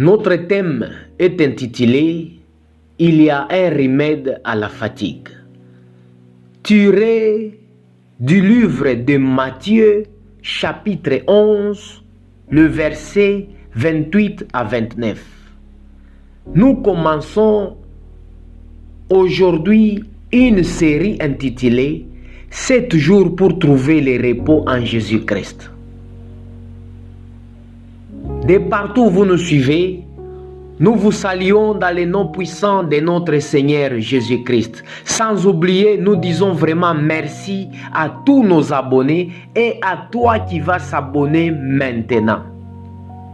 Notre thème est intitulé « Il y a un remède à la fatigue ». Tiré du livre de Matthieu, chapitre 11, le verset 28 à 29. Nous commençons aujourd'hui une série intitulée « 7 jours pour trouver le repos en Jésus-Christ ». De partout où vous nous suivez, nous vous saluons dans le nom puissant de notre Seigneur Jésus-Christ. Sans oublier, nous disons vraiment merci à tous nos abonnés et à toi qui vas s'abonner maintenant.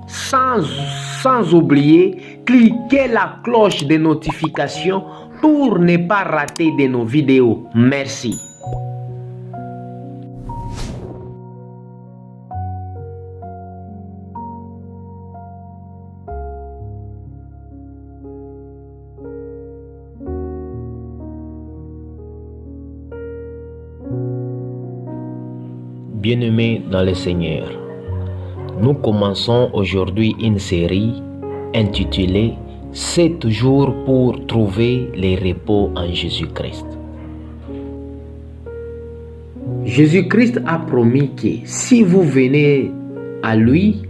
Sans oublier, cliquez la cloche de notification pour ne pas rater de nos vidéos. Merci. Bien-aimés dans le Seigneur, nous commençons aujourd'hui une série intitulée « 7 jours pour trouver le repos en Jésus-Christ ». Jésus-Christ a promis que si vous venez à lui,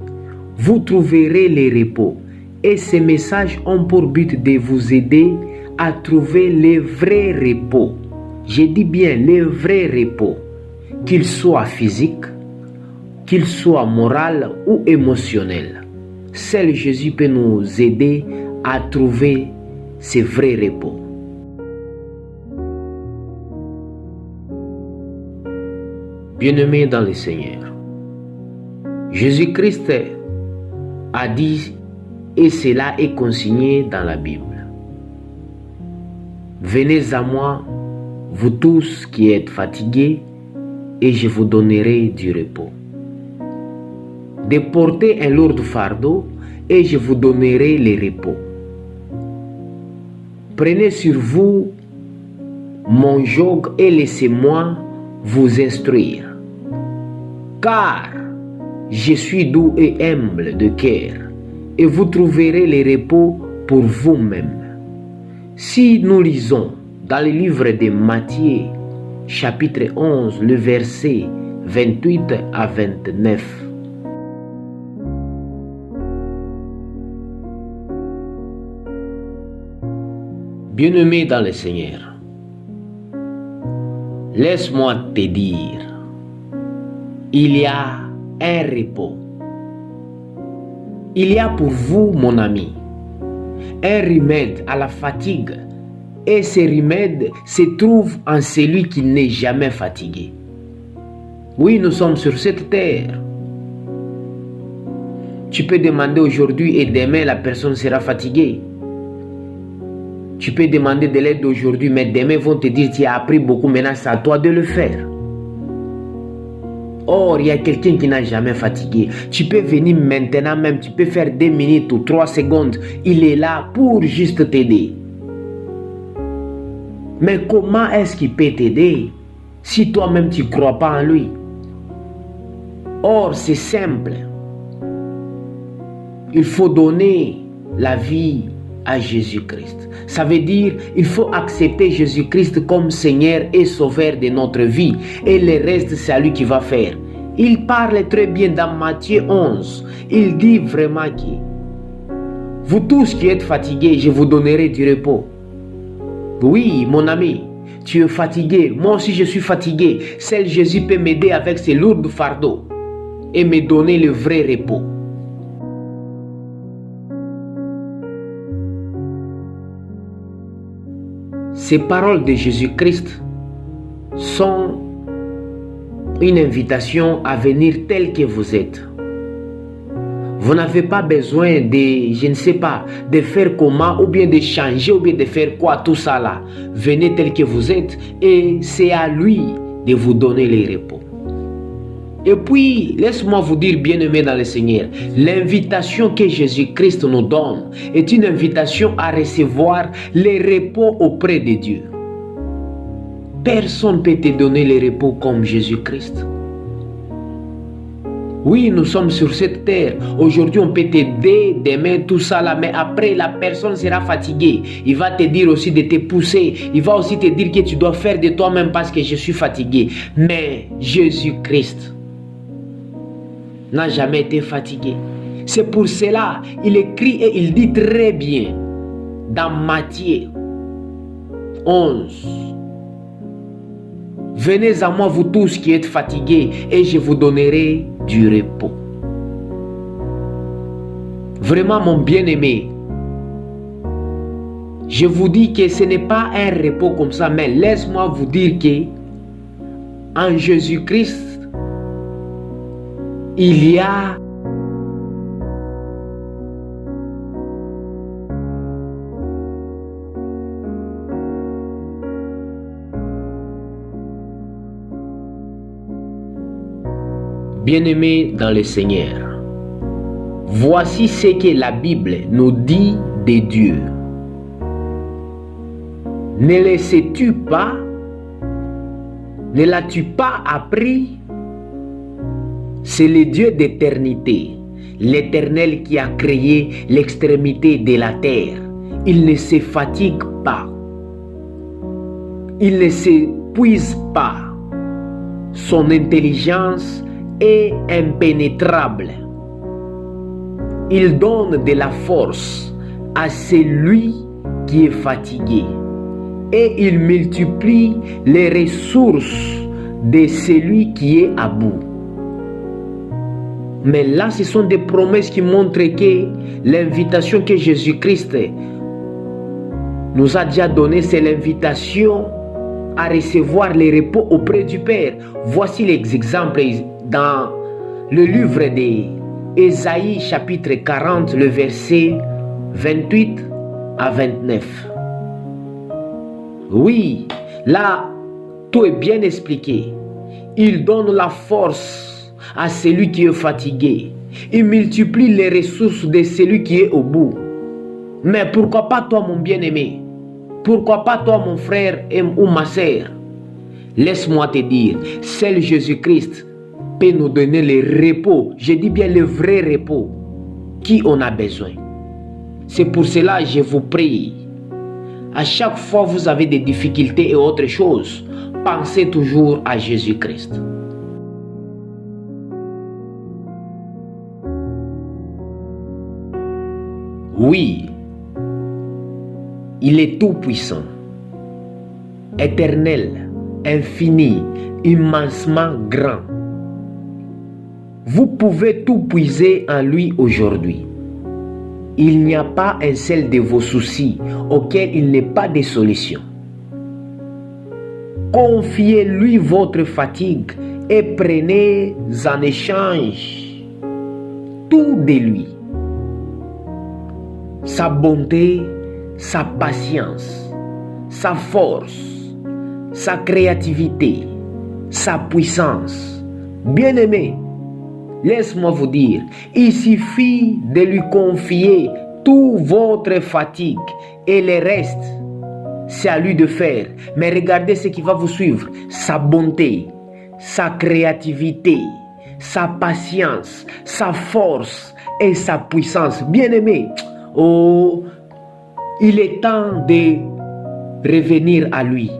vous trouverez le repos. Et ces messages ont pour but de vous aider à trouver le vrai repos. Je dis bien le vrai repos. Qu'il soit physique, qu'il soit moral ou émotionnel. Seul Jésus peut nous aider à trouver ce vrai repos. Bien-aimés dans le Seigneur, Jésus-Christ a dit, et cela est consigné dans la Bible: venez à moi, vous tous qui êtes fatigués, et je vous donnerai du repos. De porter un lourd fardeau, et je vous donnerai le repos. Prenez sur vous mon joug et laissez-moi vous instruire. Car je suis doux et humble de cœur, et vous trouverez le repos pour vous-même. Si nous lisons dans le livre de Matthieu, chapitre 11, le verset 28 à 29. Bien-aimé dans le Seigneur, laisse-moi te dire, il y a un repos. Il y a pour vous, mon ami, un remède à la fatigue. Et ce remède se trouve en celui qui n'est jamais fatigué. Oui, nous sommes sur cette terre. Tu peux demander aujourd'hui et demain la personne sera fatiguée. Tu peux demander de l'aide aujourd'hui, mais demain vont te dire tu as appris beaucoup, maintenant c'est à toi de le faire. Or, il y a quelqu'un qui n'a jamais fatigué. Tu peux venir maintenant même, tu peux faire 2 minutes ou 3 secondes. Il est là pour juste t'aider. Mais comment est-ce qu'il peut t'aider si toi-même tu ne crois pas en lui? Or, c'est simple. Il faut donner la vie à Jésus-Christ. Ça veut dire il faut accepter Jésus-Christ comme Seigneur et Sauveur de notre vie. Et le reste, c'est à lui qui va faire. Il parle très bien dans Matthieu 11. Il dit vraiment que vous tous qui êtes fatigués, je vous donnerai du repos. Oui, mon ami, tu es fatigué. Moi aussi, je suis fatigué. Seul Jésus peut m'aider avec ses lourds fardeaux et me donner le vrai repos. Ces paroles de Jésus-Christ sont une invitation à venir tel que vous êtes. Vous n'avez pas besoin de, je ne sais pas, de faire comment, ou bien de changer, ou bien de faire quoi, tout ça là. Venez tel que vous êtes et c'est à lui de vous donner le repos. Et puis, laisse-moi vous dire, bien-aimés dans le Seigneur, l'invitation que Jésus-Christ nous donne est une invitation à recevoir le repos auprès de Dieu. Personne ne peut te donner le repos comme Jésus-Christ. Oui, nous sommes sur cette terre. Aujourd'hui, on peut t'aider, demain, tout ça là. Mais après, la personne sera fatiguée. Il va te dire aussi de te pousser. Il va aussi te dire que tu dois faire de toi-même parce que je suis fatigué. Mais Jésus-Christ n'a jamais été fatigué. C'est pour cela, il écrit et il dit très bien dans Matthieu 11. Venez à moi, vous tous qui êtes fatigués, et je vous donnerai du repos. Vraiment, mon bien-aimé, je vous dis que ce n'est pas un repos comme ça, mais laisse-moi vous dire que en Jésus-Christ, il y a bien-aimés dans le Seigneur. Voici ce que la Bible nous dit de Dieu. Ne le sais-tu pas? Ne l'as-tu pas appris? C'est le Dieu d'éternité, l'Éternel qui a créé l'extrémité de la terre. Il ne se fatigue pas. Il ne s'épuise pas. Son intelligence est impénétrable. Il donne de la force à celui qui est fatigué et il multiplie les ressources de celui qui est à bout. Mais là, ce sont des promesses qui montrent que l'invitation que Jésus-Christ nous a déjà donnée, c'est l'invitation à recevoir le repos auprès du Père. Voici les exemples dans le livre d'Ésaïe chapitre 40, le verset 28 à 29. Oui, là, tout est bien expliqué. Il donne la force à celui qui est fatigué. Il multiplie les ressources de celui qui est au bout. Mais pourquoi pas toi, mon bien-aimé? Pourquoi pas toi, mon frère ou ma sœur? Laisse-moi te dire, seul Jésus-Christ peut nous donner le repos, je dis bien le vrai repos, qui on a besoin. C'est pour cela que je vous prie, à chaque fois que vous avez des difficultés et autre chose, pensez toujours à Jésus-Christ. Oui, il est tout puissant, éternel, infini, immensement grand. Vous pouvez tout puiser en lui aujourd'hui. Il n'y a pas un seul de vos soucis auquel il n'est pas de solution. Confiez-lui votre fatigue et prenez en échange tout de lui. Sa bonté, sa patience, sa force, sa créativité, sa puissance. Bien-aimé, laisse-moi vous dire, il suffit de lui confier toute votre fatigue et le reste, c'est à lui de faire. Mais regardez ce qui va vous suivre. Sa bonté, sa créativité, sa patience, sa force et sa puissance. Bien-aimé, oh, il est temps de revenir à lui.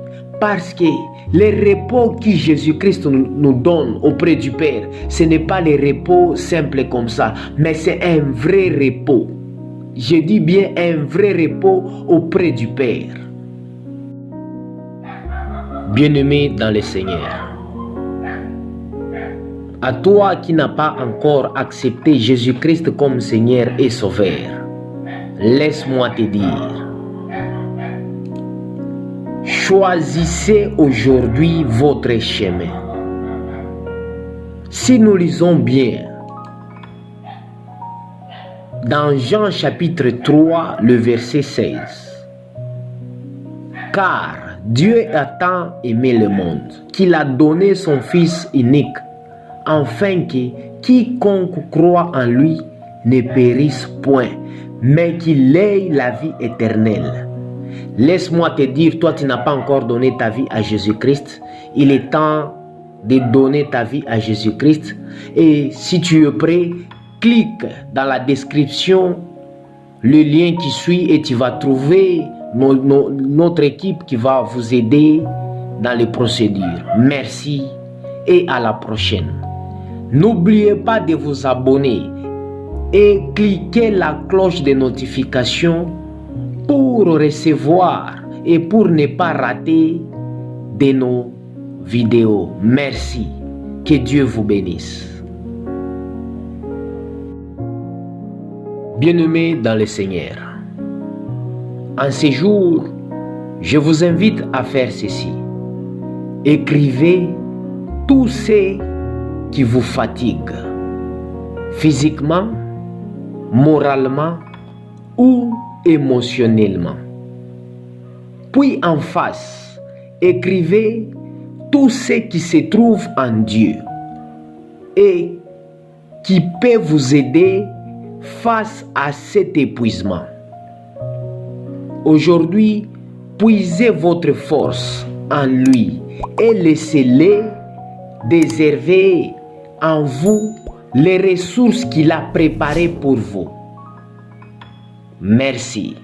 Parce que le repos que Jésus-Christ nous donne auprès du Père, ce n'est pas le repos simple comme ça, mais c'est un vrai repos. Je dis bien un vrai repos auprès du Père. Bien-aimé dans le Seigneur, à toi qui n'as pas encore accepté Jésus-Christ comme Seigneur et Sauveur, laisse-moi te dire, choisissez aujourd'hui votre chemin. Si nous lisons bien, dans Jean chapitre 3, le verset 16, car Dieu a tant aimé le monde qu'il a donné son Fils unique, afin que quiconque croit en lui ne périsse point, mais qu'il ait la vie éternelle. Laisse-moi te dire, toi tu n'as pas encore donné ta vie à Jésus-Christ, il est temps de donner ta vie à Jésus-Christ. Et si tu es prêt, clique dans la description le lien qui suit et tu vas trouver notre équipe qui va vous aider dans les procédures. Merci et à la prochaine. N'oubliez pas de vous abonner et cliquez la cloche de notification pour recevoir et pour ne pas rater de nos vidéos. Merci. Que Dieu vous bénisse. Bien-aimés dans le Seigneur, en ces jours, je vous invite à faire ceci. Écrivez tout ce qui vous fatigue, physiquement, moralement ou émotionnellement. Puis en face, écrivez tout ce qui se trouve en Dieu et qui peut vous aider face à cet épuisement. Aujourd'hui, puisez votre force en lui et laissez-le déserver en vous les ressources qu'il a préparées pour vous. Merci.